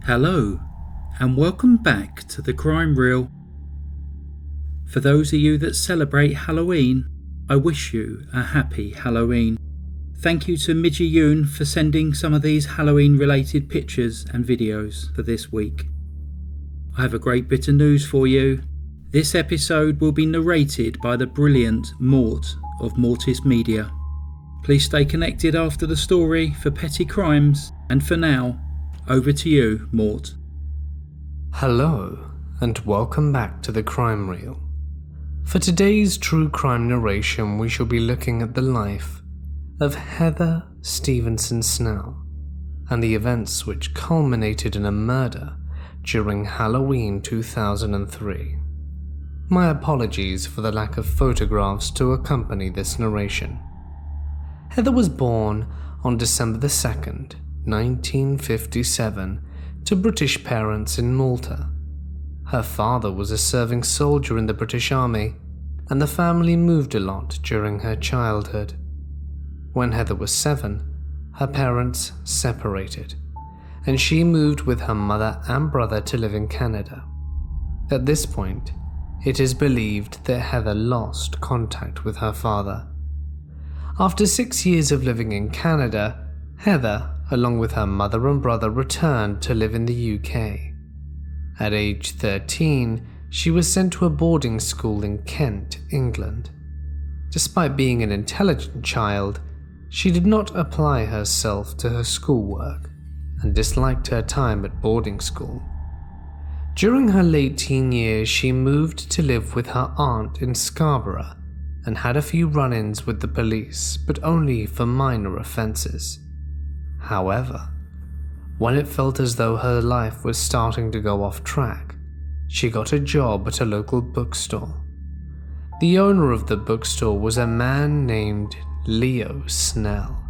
Hello, and welcome back to the Crime Reel. For those of you that celebrate Halloween, I wish you a happy Halloween. Thank you to Midgie Yoon for sending some of these Halloween related pictures and videos for this week. I have a great bit of news for you. This episode will be narrated by the brilliant Mort of Mortis Media. Please stay connected after the story for petty crimes, and for now, over to you, Mort. Hello, and welcome back to the Crime Reel. For today's true crime narration, we shall be looking at the life of Heather Stephenson-Snell and the events which culminated in a murder during Halloween 2003. My apologies for the lack of photographs to accompany this narration. Heather was born on December the 2nd, 1957, to British parents in Malta. Her father was a serving soldier in the British Army, and the family moved a lot during her childhood. When Heather was 7, her parents separated, and she moved with her mother and brother to live in Canada. At this point, it is believed that Heather lost contact with her father. After 6 years of living in Canada, Heather, along with her mother and brother, returned to live in the UK. At age 13, she was sent to a boarding school in Kent, England. Despite being an intelligent child, she did not apply herself to her schoolwork and disliked her time at boarding school. During her late teen years, she moved to live with her aunt in Scarborough and had a few run-ins with the police, but only for minor offences. However, when it felt as though her life was starting to go off track, she got a job at a local bookstore. The owner of the bookstore was a man named Leo Snell,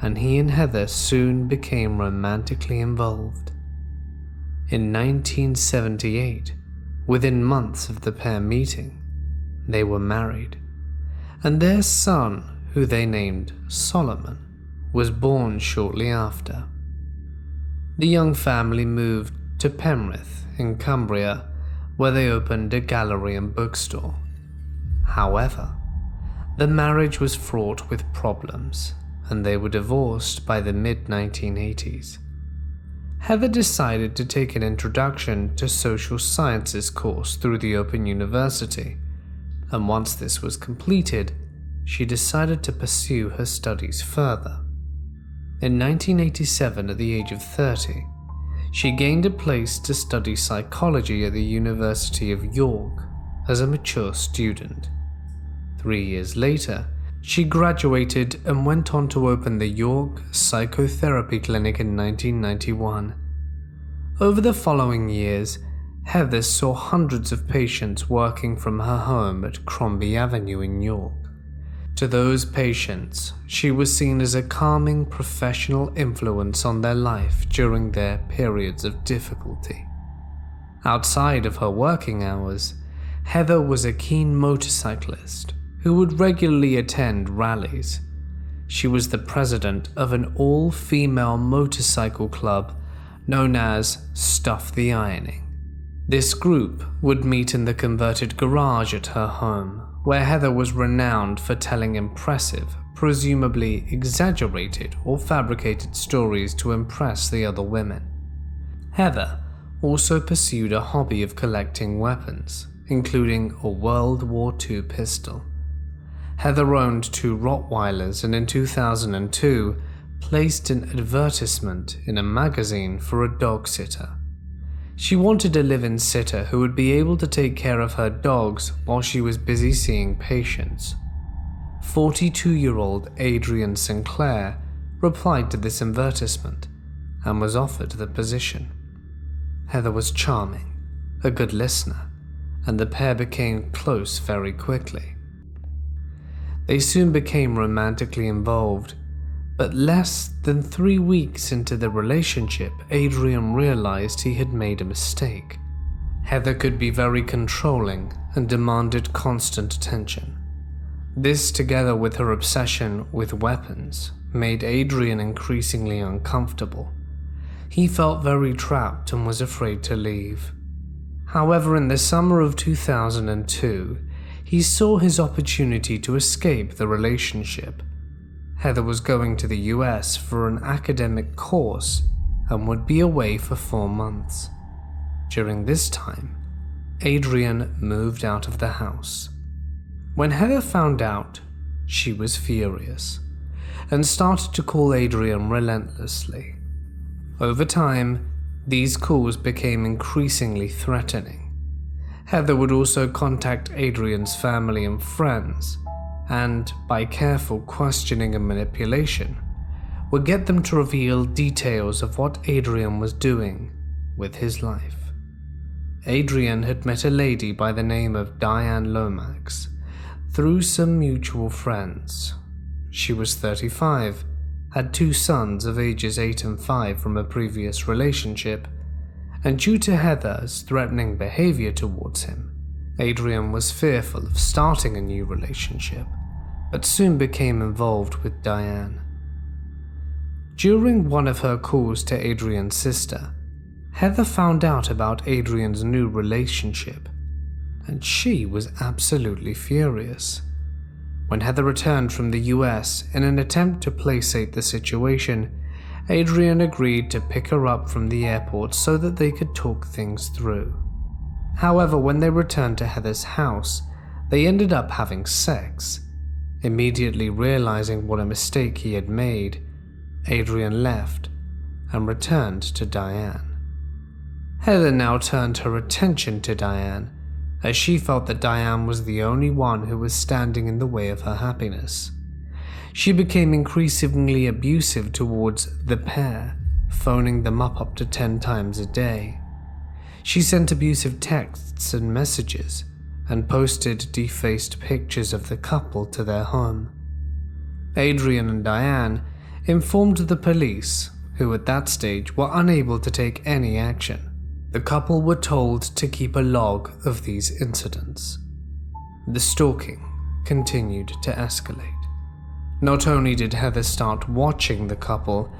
and he and Heather soon became romantically involved. In 1978, within months of the pair meeting, they were married, and their son, who they named Solomon, was born shortly after. The young family moved to Penrith in Cumbria, where they opened a gallery and bookstore. However, the marriage was fraught with problems, and they were divorced by the mid-1980s. Heather decided to take an introduction to social sciences course through the Open University, and once this was completed, she decided to pursue her studies further. In 1987, at the age of 30, she gained a place to study psychology at the University of York as a mature student. 3 years later, she graduated and went on to open the York Psychotherapy Clinic in 1991. Over the following years, Heather saw hundreds of patients working from her home at Crombie Avenue in York. To those patients, she was seen as a calming professional influence on their life during their periods of difficulty. Outside of her working hours, Heather was a keen motorcyclist who would regularly attend rallies. She was the president of an all-female motorcycle club known as Stuff the Ironing. This group would meet in the converted garage at her home, where Heather was renowned for telling impressive, presumably exaggerated or fabricated stories to impress the other women. Heather also pursued a hobby of collecting weapons, including a World War II pistol. Heather owned 2 Rottweilers and in 2002 placed an advertisement in a magazine for a dog sitter. She wanted a live-in sitter who would be able to take care of her dogs while she was busy seeing patients. 42-year-old Adrian Sinclair replied to this advertisement and was offered the position. Heather was charming, a good listener, and the pair became close very quickly. They soon became romantically involved, but less than 3 weeks into the relationship, Adrian realized he had made a mistake. Heather could be very controlling and demanded constant attention. This, together with her obsession with weapons, made Adrian increasingly uncomfortable. He felt very trapped and was afraid to leave. However, in the summer of 2002, he saw his opportunity to escape the relationship. Heather was going to the US for an academic course and would be away for 4 months. During this time, Adrian moved out of the house. When Heather found out, she was furious and started to call Adrian relentlessly. Over time, these calls became increasingly threatening. Heather would also contact Adrian's family and friends, and by careful questioning and manipulation, would get them to reveal details of what Adrian was doing with his life. Adrian had met a lady by the name of Diane Lomax through some mutual friends. She was 35, had 2 sons of ages 8 and 5 from a previous relationship, and due to Heather's threatening behavior towards him, Adrian was fearful of starting a new relationship, but soon became involved with Diane. During one of her calls to Adrian's sister, Heather found out about Adrian's new relationship, and she was absolutely furious. When Heather returned from the US in an attempt to placate the situation, Adrian agreed to pick her up from the airport so that they could talk things through. However, when they returned to Heather's house, they ended up having sex. Immediately realizing what a mistake he had made, Adrian left and returned to Diane. Heather now turned her attention to Diane, as she felt that Diane was the only one who was standing in the way of her happiness. She became increasingly abusive towards the pair, phoning them up to 10 times a day. She sent abusive texts and messages, and posted defaced pictures of the couple to their home. Adrian and Diane informed the police, who at that stage were unable to take any action. The couple were told to keep a log of these incidents. The stalking continued to escalate. Not only did Heather start watching the couple,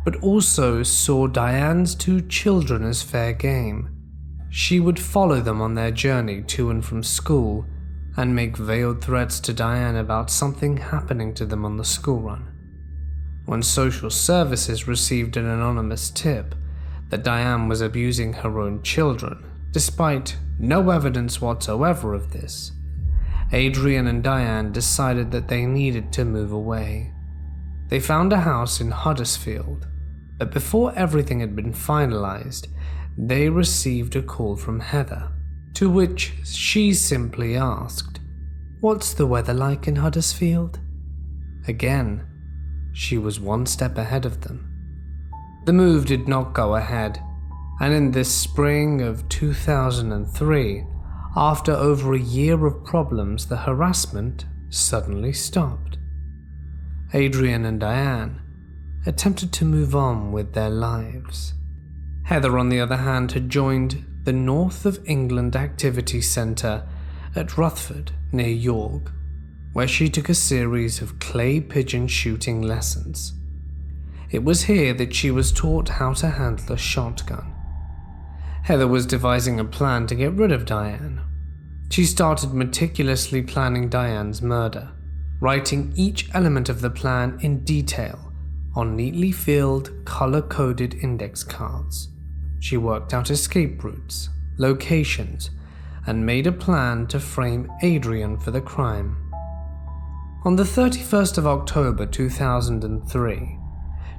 but also saw Diane's 2 children as fair game. She would follow them on their journey to and from school and make veiled threats to Diane about something happening to them on the school run. When social services received an anonymous tip that Diane was abusing her own children, despite no evidence whatsoever of this, Adrian and Diane decided that they needed to move away. They found a house in Huddersfield, but before everything had been finalized, they received a call from Heather, to which she simply asked, "What's the weather like in Huddersfield?" Again, she was 1 step ahead of them. The move did not go ahead, and in this spring of 2003, after over a year of problems, the harassment suddenly stopped. Adrian and Diane attempted to move on with their lives. Heather, on the other hand, had joined the North of England Activity Centre at Rutherford, near York, where she took a series of clay pigeon shooting lessons. It was here that she was taught how to handle a shotgun. Heather was devising a plan to get rid of Diane. She started meticulously planning Diane's murder, writing each element of the plan in detail on neatly filled, color-coded index cards. She worked out escape routes, locations, and made a plan to frame Adrian for the crime. On the 31st of October 2003,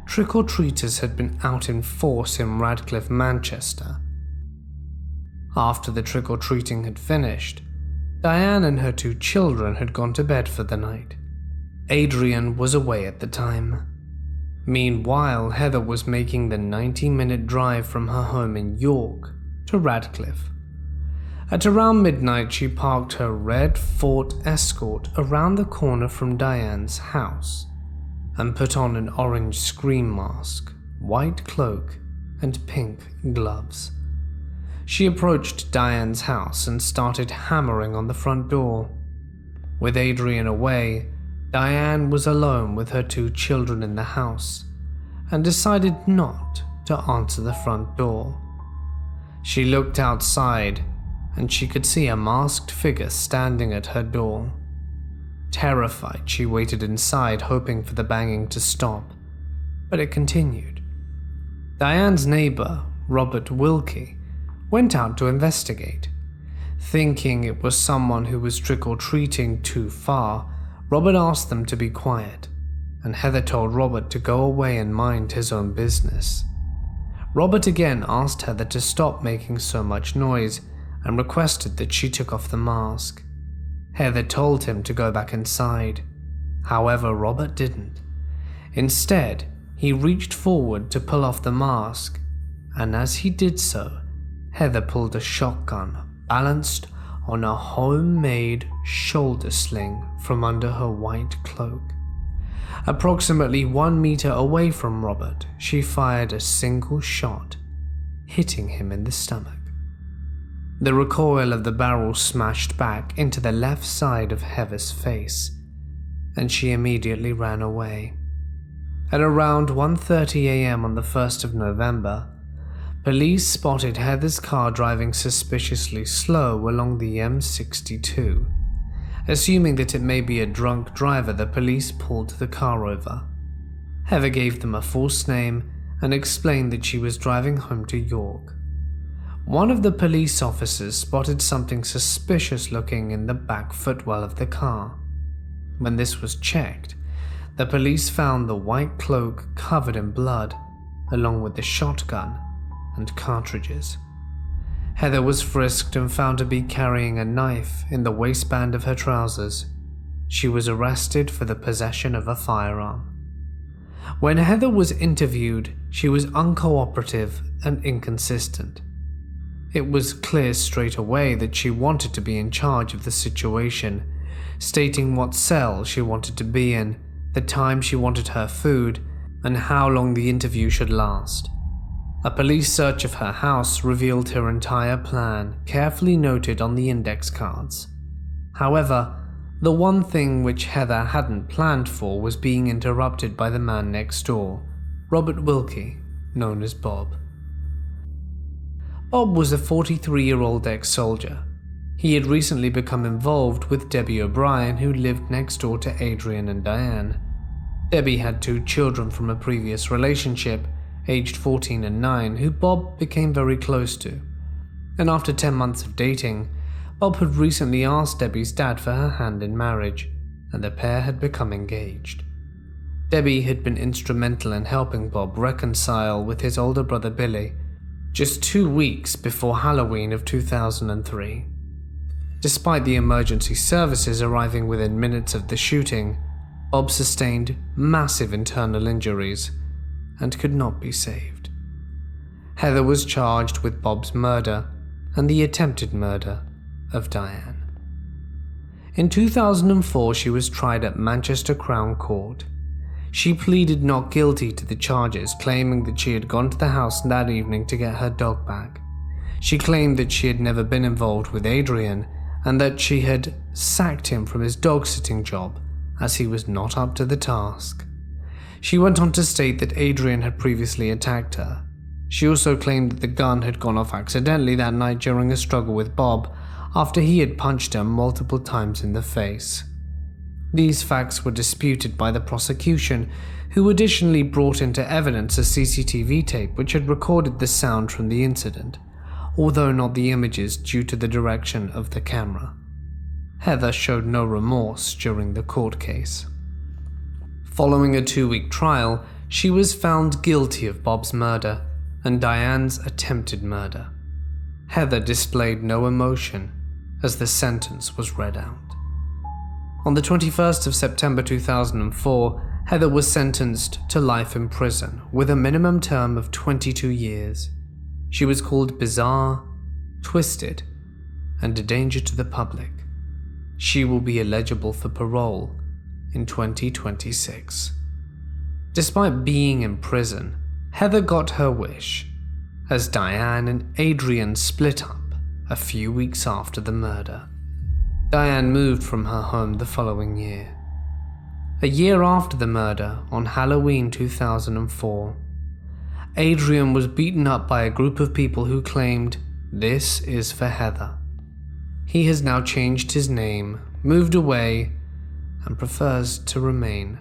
trick-or-treaters had been out in force in Radcliffe, Manchester. After the trick-or-treating had finished, Diane and her 2 children had gone to bed for the night. Adrian was away at the time. Meanwhile, Heather was making the 90-minute drive from her home in York to Radcliffe. At around midnight, she parked her red Ford Escort around the corner from Diane's house and put on an orange scream mask, white cloak, and pink gloves. She approached Diane's house and started hammering on the front door. With Adrian away, Diane was alone with her 2 children in the house and decided not to answer the front door. She looked outside and she could see a masked figure standing at her door. Terrified, she waited inside, hoping for the banging to stop, but it continued. Diane's neighbor, Robert Wilkie, went out to investigate. Thinking it was someone who was trick-or-treating too far, Robert asked them to be quiet, and Heather told Robert to go away and mind his own business. Robert again asked Heather to stop making so much noise and requested that she took off the mask. Heather told him to go back inside. However, Robert didn't. Instead, he reached forward to pull off the mask, and as he did so, Heather pulled a shotgun balanced on a homemade shoulder sling from under her white cloak. Approximately 1 meter away from Robert, she fired a single shot, hitting him in the stomach. The recoil of the barrel smashed back into the left side of Heather's face, and she immediately ran away. At around 1:30 a.m. on the 1st of November, police spotted Heather's car driving suspiciously slow along the M62. Assuming that it may be a drunk driver, the police pulled the car over. Heather gave them a false name and explained that she was driving home to York. One of the police officers spotted something suspicious looking in the back footwell of the car. When this was checked, the police found the white cloak covered in blood, along with the shotgun and cartridges. Heather was frisked and found to be carrying a knife in the waistband of her trousers. She was arrested for the possession of a firearm. When Heather was interviewed, she was uncooperative and inconsistent. It was clear straight away that she wanted to be in charge of the situation, stating what cell she wanted to be in, the time she wanted her food, and how long the interview should last. A police search of her house revealed her entire plan, carefully noted on the index cards. However, the one thing which Heather hadn't planned for was being interrupted by the man next door, Robert Wilkie, known as Bob. Bob was a 43-year-old ex-soldier. He had recently become involved with Debbie O'Brien, who lived next door to Adrian and Diane. Debbie had 2 children from a previous relationship, aged 14 and 9, who Bob became very close to. And after 10 months of dating, Bob had recently asked Debbie's dad for her hand in marriage, and the pair had become engaged. Debbie had been instrumental in helping Bob reconcile with his older brother Billy, just 2 weeks before Halloween of 2003. Despite the emergency services arriving within minutes of the shooting, Bob sustained massive internal injuries and could not be saved. Heather was charged with Bob's murder and the attempted murder of Diane. In 2004, she was tried at Manchester Crown Court. She pleaded not guilty to the charges, claiming that she had gone to the house that evening to get her dog back. She claimed that she had never been involved with Adrian and that she had sacked him from his dog-sitting job as he was not up to the task. She went on to state that Adrian had previously attacked her. She also claimed that the gun had gone off accidentally that night during a struggle with Bob after he had punched her multiple times in the face. These facts were disputed by the prosecution, who additionally brought into evidence a CCTV tape which had recorded the sound from the incident, although not the images due to the direction of the camera. Heather showed no remorse during the court case. Following a 2-week trial, she was found guilty of Bob's murder and Diane's attempted murder. Heather displayed no emotion as the sentence was read out. On the 21st of September 2004, Heather was sentenced to life in prison with a minimum term of 22 years. She was called bizarre, twisted, and a danger to the public. She will be eligible for parole in 2026. Despite being in prison, Heather got her wish, as Diane and Adrian split up a few weeks after the murder. Diane moved from her home the following year. A year after the murder, on Halloween 2004, Adrian was beaten up by a group of people who claimed, "This is for Heather." He has now changed his name, moved away, and prefers to remain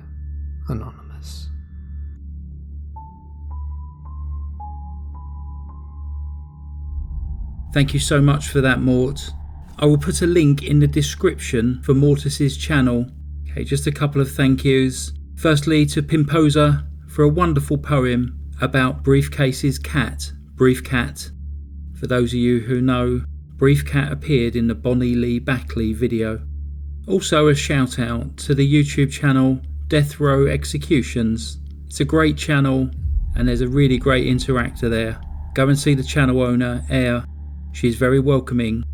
anonymous. Thank you so much for that, Mort. I will put a link in the description for Mortis's channel. Okay, just a couple of thank yous. Firstly, to Pimposa for a wonderful poem about Briefcase's cat, Briefcat. For those of you who know, Briefcat appeared in the Bonnie Lee Backley video. Also a shout out to the YouTube channel Death Row Executions. It's a great channel and there's a really great interactor there. Go and see the channel owner, Air. She's very welcoming.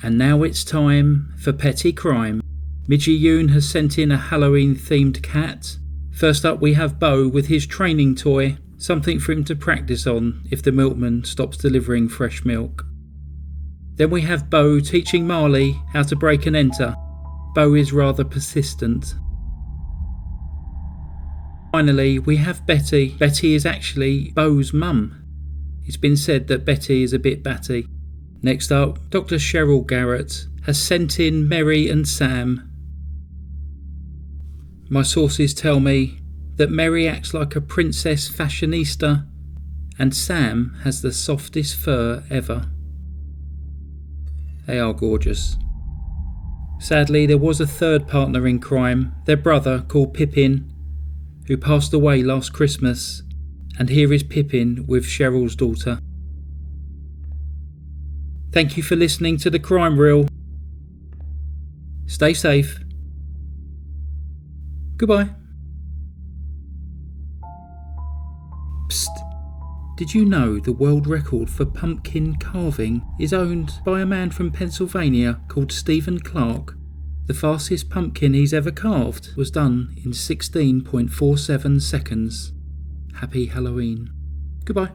And now it's time for Petty Crime. Midgie Yoon has sent in a Halloween themed cat. First up we have Bo with his training toy, something for him to practice on if the milkman stops delivering fresh milk. Then we have Bo teaching Marley how to break and enter. Bo is rather persistent. Finally we have Betty. Betty is actually Bo's mum. It's been said that Betty is a bit batty. Next up, Dr. Cheryl Garrett has sent in Mary and Sam. My sources tell me that Mary acts like a princess fashionista and Sam has the softest fur ever. They are gorgeous. Sadly, there was a third partner in crime, their brother called Pippin, who passed away last Christmas, and here is Pippin with Cheryl's daughter. Thank you for listening to the Crime Reel. Stay safe. Goodbye. Psst. Did you know the world record for pumpkin carving is owned by a man from Pennsylvania called Stephen Clark? The fastest pumpkin he's ever carved was done in 16.47 seconds. Happy Halloween. Goodbye.